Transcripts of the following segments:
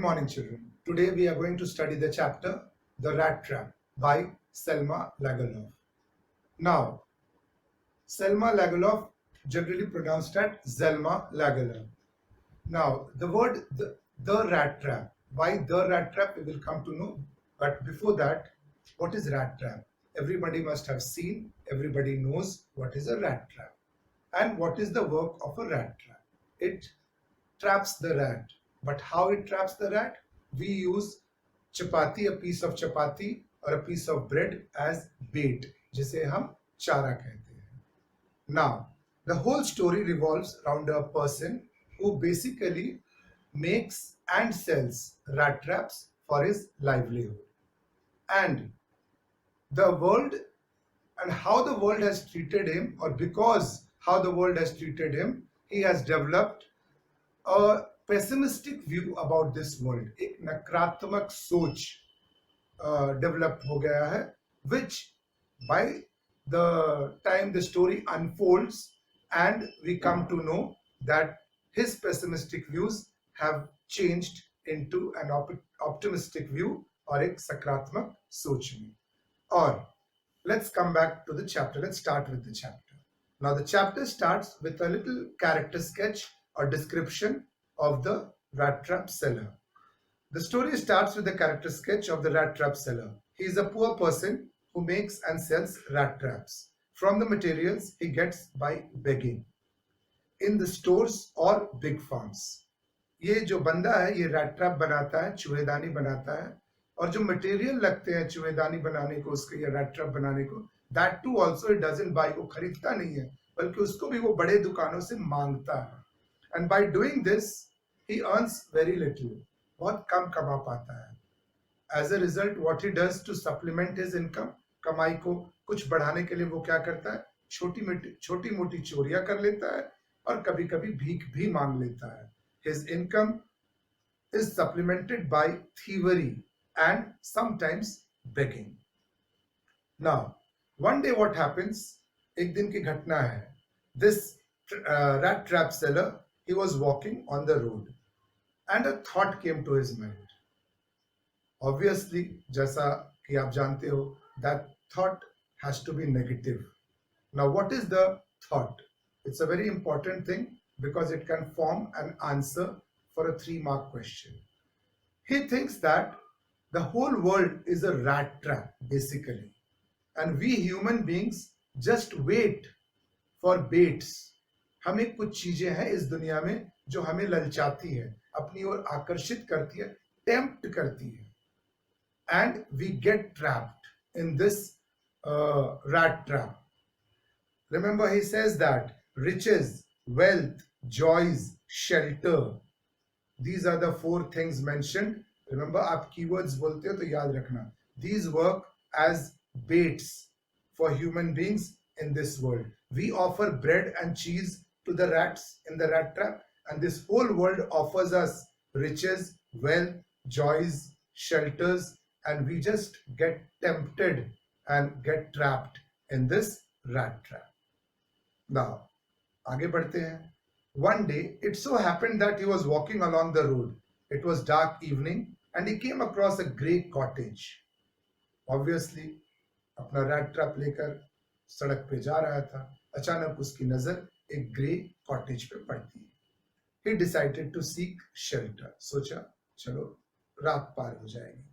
morning, children. Today we are going to study the chapter The Rat Trap by Selma Lagerlöf. Now, Selma Lagerlöf, generally pronounced as Zelma Lagerlöf. Now, the word the rat trap. Why the rat trap? We will come to know. But before that, what is rat trap? Everybody must have seen, everybody knows what is a rat trap. And what is the work of a rat trap? It traps the rat. But how it traps the rat? We use chapati, a piece of chapati or a piece of bread as bait, जिसे हम चारा कहते हैं. Now, the whole story revolves around a person who basically makes and sells rat traps for his livelihood. And the world and how the world has treated him, or because how the world has treated him, he has developed a pessimistic view about this world. एक नकारात्मक सोच develop हो गया है, which by the time the story unfolds and we come to know that his pessimistic views have changed into an optimistic view और एक सकारात्मक सोच में. Or let's come back to the chapter. Let's start with the chapter. Now the chapter starts with a little character sketch or description of the rat trap seller. The story starts with the character sketch of the rat trap seller. He is a poor person who makes and sells rat traps from the materials he gets by begging in the stores or big farms. ये जो बंदा है ये rat trap बनाता है, चूहेदानी बनाता है, और जो मटेरियल लगते हैं चूहेदानी बनाने को, उसके या रैट ट्रैप बनाने को, that too also it doesn't buy, वो खरीदता नहीं है बल्कि उसको भी वो बड़े दुकानों से मांगता है. And by doing this he earns very little, बहुत कम कमा पाता है. As a result what he does to supplement his income, कमाई को कुछ बढ़ाने के लिए वो क्या करता है, छोटी मोटी चोरियां कर लेता है और कभी कभी भीख भी मांग लेता है. His income is supplemented by thievery and sometimes begging. Now, one day what happens? एक दिन की घटना है. This rat trap seller, he was walking on the road and a thought came to his mind. Obviously, जैसा कि आप जानते हो, that thought has to be negative. Now, what is the thought? It's a very important thing because it can form an answer for a 3-mark question. He thinks that the whole world is a rat trap, basically. And we human beings just wait for baits. हमें कुछ चीजें हैं इस दुनिया में जो हमें ललचाती है, अपनी ओर आकर्षित करती है, टेम्प्ट करती है. And we get trapped in this rat trap. Remember, he says that riches, wealth, joys, shelter, these are the 4 things mentioned. Remember, आप keywords बोलते हो तो याद रखना. These work as baits for human beings in this world. We offer bread and cheese to the rats in the rat trap, and this whole world offers us riches, wealth, joys, shelters, and we just get tempted and get trapped in this rat trap. Now, आगे बढ़ते हैं. One day, it so happened that he was walking along the road. It was dark evening and he came across a grey cottage. Obviously, अपना rat trap लेकर सड़क पे जा रहा था. अचानक उसकी नजर एक ग्रे कॉटेज पे पड़ती है. He decided to seek shelter. सोचा चलो रात पार हो जाएगी.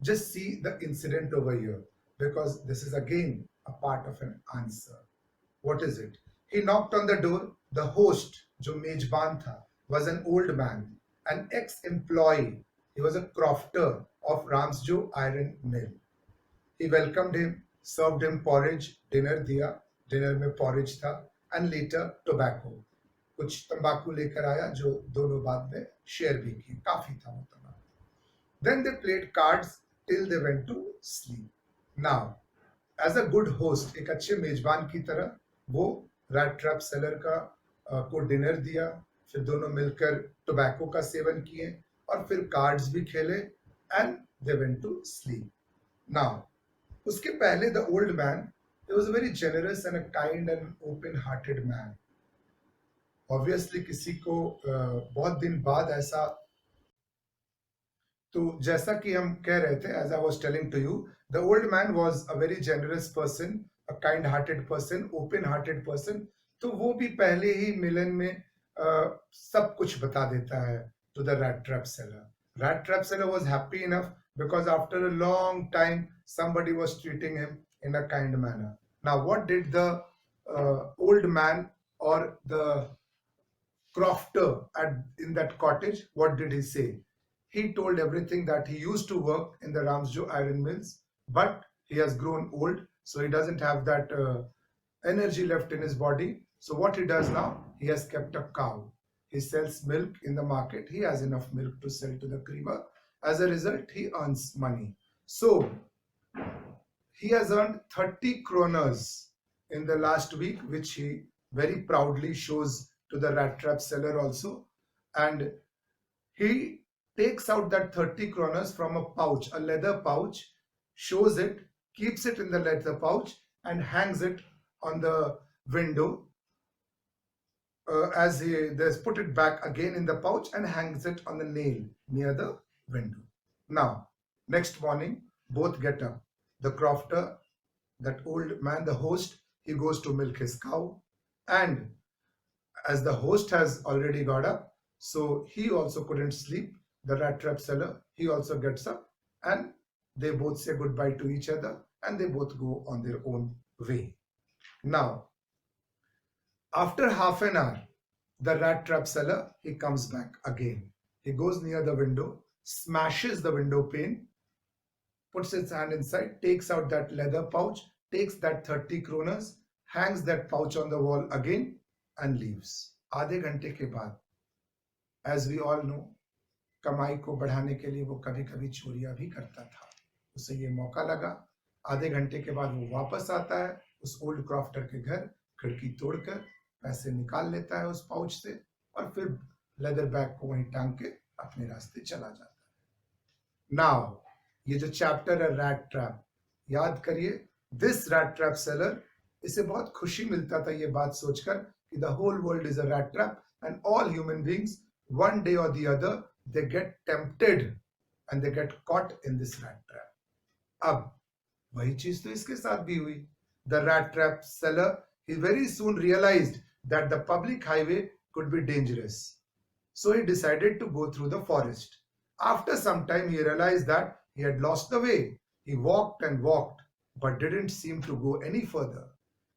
Just see the incident over here because this is again a part of an answer. What is it? He knocked on the door. The host, जो मेजबान था, was an old man, an ex-employee. He was a crofter of Ramsjo iron mill. He welcomed him, served him porridge, dinner दिया, dinner में porridge था, and later tobacco. कुछ तंबाकू लेकर आया जो दोनों बाद में शेयर भी की. काफी था वो तंबाकू. Then they played cards till they went to sleep. Now, as a good host, एक अच्छे मेजबान की तरह वो रैट ट्रैप सेलर का को डिनर दिया, फिर दोनों मिलकर टोबैको का सेवन किए और फिर कार्ड्स भी खेले and they went to sleep. Now उसके पहले the old man, he was a very generous and a kind and open hearted man. Obviously किसी को बहुत दिन बाद ऐसा तो जैसा कि हम कह रहे थे, as I was telling to you, the old man was a very generous person, a kind-hearted person, open-hearted person. तो वो भी पहले ही मिलन में सब कुछ बता देता है to the rat trap seller. Rat trap seller was happy enough because after a long time somebody was treating him in a kind manner. Now, what did the old man or the crofter in that cottage, what did he say? He told everything that he used to work in the Ramsjo iron mills, but he has grown old, so he doesn't have that energy left in his body. So what he does now, he has kept a cow. He sells milk in the market. He has enough milk to sell to the creamer. As a result, he earns money. So he has earned 30 kroners in the last week, which he very proudly shows to the rat trap seller also. And he takes out that 30 kroners from a pouch, a leather pouch, shows it, keeps it in the leather pouch, and hangs it on the window. As he there's put it back again in the pouch and hangs it on the nail near the window. Now, next morning, both get up. The crofter, that old man, the host, he goes to milk his cow, and as the host has already got up, so he also couldn't sleep. The rat trap seller, he also gets up, and they both say goodbye to each other, and they both go on their own way. Now, after half an hour, the rat trap seller, he comes back again. He goes near the window, smashes the window pane, puts his hand inside, takes out that leather pouch, takes that 30 kroners, hangs that pouch on the wall again, and leaves. आधे घंटे के बाद, as we all know, कमाई को बढ़ाने के लिए वो कभी कभी चोरियां भी करता था. उसे ये मौका लगा. आधे घंटे के बाद वो वापस आता है उस ओल्ड क्रॉफ्टर के घर, खिड़की तोड़कर पैसे निकाल लेता है उस पाउच से और फिर लेदर बैग को वहीं टांग के अपने रास्ते चला जाता है. नाउ ये जो चैप्टर है रैट ट्रैप, याद करिए, दिस रैट ट्रैप सेलर, इसे बहुत खुशी मिलता था ये बात सोचकर कि the whole world is a rat trap and all human beings one day or the other they get tempted and they get caught in this rat trap. अब वही चीज तो इसके साथ भी हुई. The rat trap seller, he very soon realized that the public highway could be dangerous, so he decided to go through the forest. After some time he realized that he had lost the way. He walked and walked but didn't seem to go any further.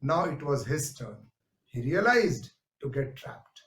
Now it was his turn. He realized to get trapped.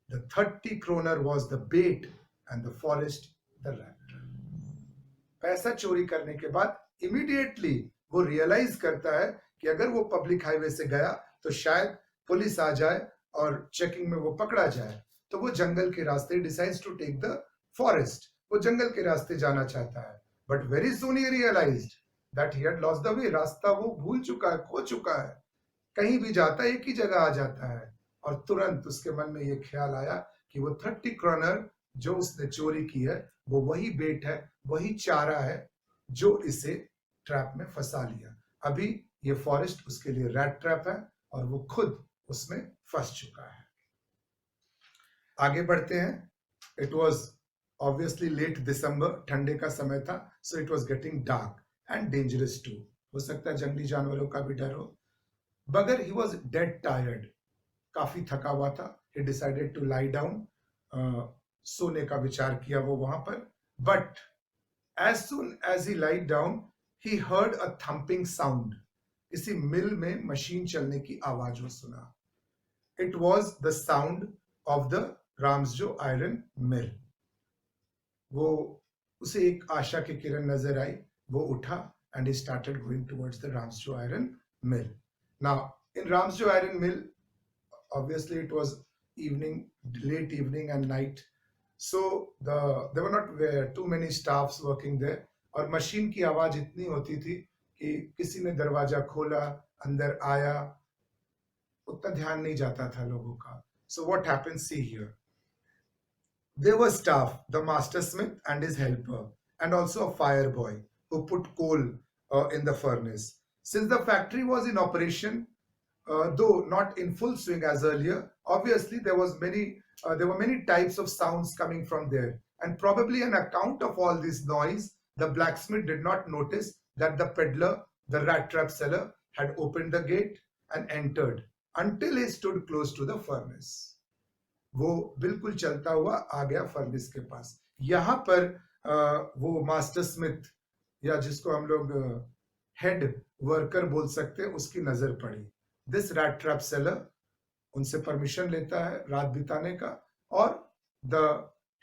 The 30 kroner was the bait and the forest the rat. पैसा चोरी करने के बाद immediately वो realise करता है कि अगर वो पब्लिक हाईवे से गया तो शायद पुलिस आ जाए और चेकिंग में वो पकड़ा जाए. तो वो जंगल के रास्ते decides to take the forest. वो जंगल के रास्ते जाना चाहता है. But very soon he realized that he had lost the way. रास्ता वो भूल चुका है, खो चुका है. कहीं भी जाता है एक ही जगह आ जाता है. और तुरंत उसके मन में ये ख्याल आया कि वो 30 kroner जो उसने चोरी की है वो वही बेट है, वही चारा है जो इसे ट्रैप में फंसा लिया. अभी ये फॉरेस्ट उसके लिए रैट ट्रैप है और वो खुद उसमें फंस चुका है. आगे बढ़ते हैं. It was obviously late December, ठंडे का समय था, so it was getting dark and dangerous too. हो सकता है जंगली जानवरों का भी डर हो. मगर ही वॉज डेड टायर्ड, काफी थका हुआ था. he decided to lie down, सोने का विचार किया वो वहां पर. but as soon as he lied down he heard a thumping sound. किसी मिल में मशीन चलने की आवाज वो सुना. it was the sound of the Ramsjo iron mill. वो उसे एक आशा की किरण नजर आई. वो उठा and he started going towards the Ramsjo iron mill. now in Ramsjo iron mill, obviously it was evening, late evening and night, so there were not too many staffs working there. और machine की आवाज इतनी होती थी कि किसी ने दरवाजा खोला, अंदर आया, उतना ध्यान नहीं जाता था लोगों का. So what happened, see here, there was staff, the master smith and his helper, and also a fire boy who put coal in the furnace. Since the factory was in operation, though not in full swing as earlier, obviously there were many types of sounds coming from there. and probably on account of all this noise, the blacksmith did not notice that the peddler, the rat trap seller, had opened the gate and entered until he stood close to the furnace. वो बिल्कुल चलता हुआ आ गया furnace के पास. यहाँ पर वो master Smith या जिसको हम लोग हेड वर्कर बोल सकते हैं, उसकी नजर पड़ी. दिस रैट ट्रैप सेलर उनसे परमिशन लेता है रात बिताने का, और the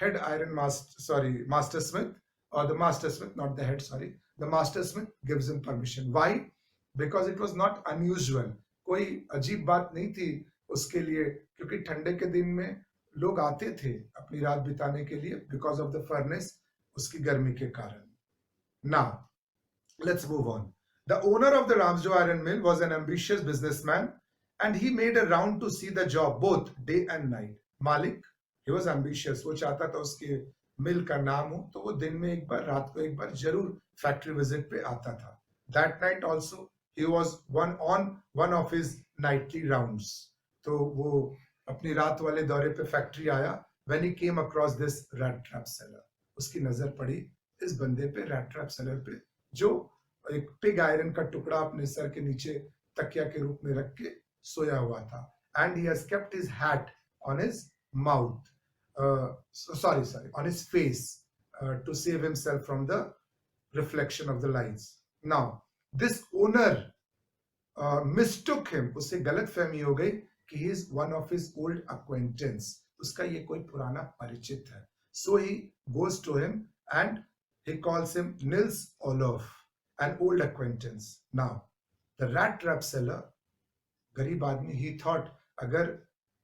head iron master Smith, or the master smith, not the head, sorry, the master smith gives him permission. Why? Because it was not unusual. कोई अजीब बात नहीं थी उसके लिए, क्योंकि ठंडे के दिन में लोग आते थे अपनी रात बिताने के लिए because of the furnace, उसकी गर्मी के कारण. Now, let's move on. The owner of the Ramsjo Iron Mill was an ambitious businessman and he made a round to see the job both day and night. Malik, he was ambitious. वो चाहता था उसके मिल का नाम हो, तो वो दिन में एक बार, रात को एक बार जरूर फैक्ट्री विजिट पे आता था. That night also he was on one of his nightly rounds. तो वो अपनी रात वाले दौरे पे फैक्ट्री आया. When he came across this rat trap seller, उसकी नजर पड़ी इस बंदे पे, रैट ट्रैप सेलर पे, जो एक पिग आयरन का टुकड़ा अपने सर के नीचे तकिया के रूप में रख के सोया हुआ था. And he has kept his hat on his mouth. On his face, to save himself from the reflection of the lights. Now, this owner mistook him. उसे गलत फहमी हो गई कि he is one of his old acquaintance. उसका ये कोई पुराना परिचित है. So he goes to him and he calls him Nils Olof, an old acquaintance. Now, the rat trap seller, गरीब आदमी, he thought अगर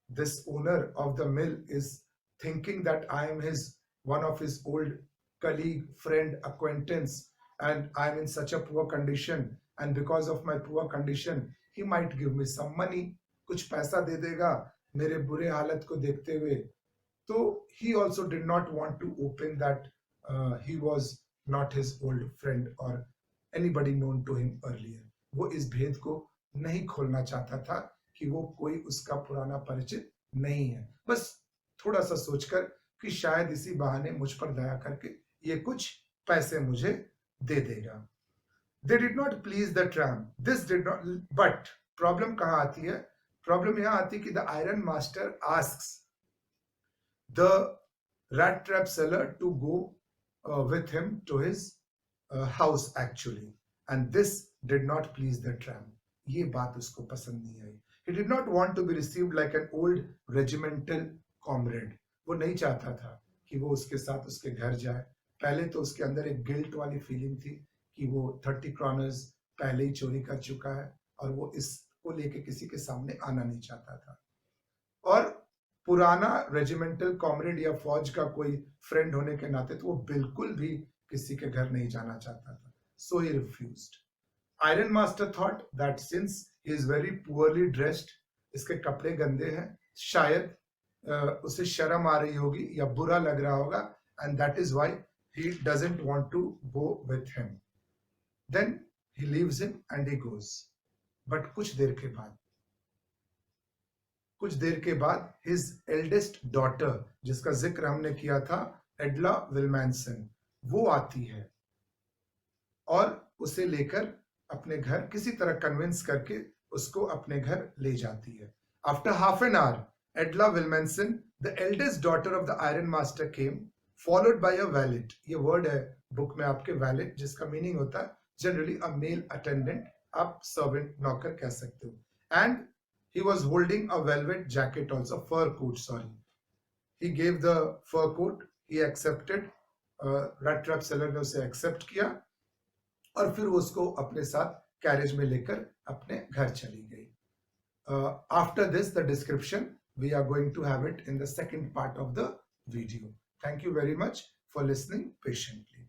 this owner of the mill is thinking that I am one of his old colleague, friend, acquaintance, and I am in such a poor condition, and because of my poor condition, he might give me some money, कुछ पैसा दे देगा मेरे बुरे हालत को देखते हुए. तो he also did not want to open that he was not his old friend or anybody known to him earlier. वो इस भेद को नहीं खोलना चाहता था कि वो कोई उसका पुराना परिचित नहीं है, बस थोड़ा सा सोचकर कि शायद इसी बहाने मुझ पर दया करके ये कुछ पैसे मुझे दे देगा. They did not please the tramp. This did not, but problem कहाँ आती है? Problem यहाँ आती है कि the iron master asks the rat trap seller to go with him to his house actually, and this did not please the tramp. ये बात उसको पसंद नहीं आई. He did not want to be received like an old regimental comrade. वो नहीं चाहता था कि वो उसके साथ उसके घर जाए. पहले तो उसके अंदर एक गिल्ट वाली फीलिंग थी कि वो 30 क्रॉनर्स पहले ही चोरी कर चुका है और वो इसको लेके किसी के सामने आना नहीं चाहता था. और पुराना रेजिमेंटल कॉमरेड या फौज का कोई फ्रेंड होने के नाते तो वो बिल्कुल भी किसी के घर नहीं जाना चाहता था. So he refused. Iron Master thought that since he is very poorly dressed, इसके कपड़े गंदे हैं, शायद उसे शर्म आ रही होगी या बुरा लग रहा होगा, and that is why he doesn't want to go with him. Then he leaves him and he goes. But कुछ देर के बाद his eldest daughter, जिसका जिक्र हमने किया था, एडला विल्मैनसन, वो आती है और उसे लेकर अपने घर किसी तरह कन्विंस करके उसको अपने घर ले जाती है. After half an hour, Edla Wilmanson, the eldest daughter of the Iron Master, came, followed by a valet. ये वर्ड है बुक में आपके valet, जिसका मीनिंग होता है generally a male attendant, आप servant नौकर कह सकते हो. And he was holding a velvet jacket also, fur coat, sorry. He gave the fur coat, he accepted, rat trap seller ने उसे accept किया और फिर वो उसको अपने साथ कैरेज में लेकर अपने घर चली गई. After this, the description, we are going to have it in the second part of the video. Thank you very much for listening patiently.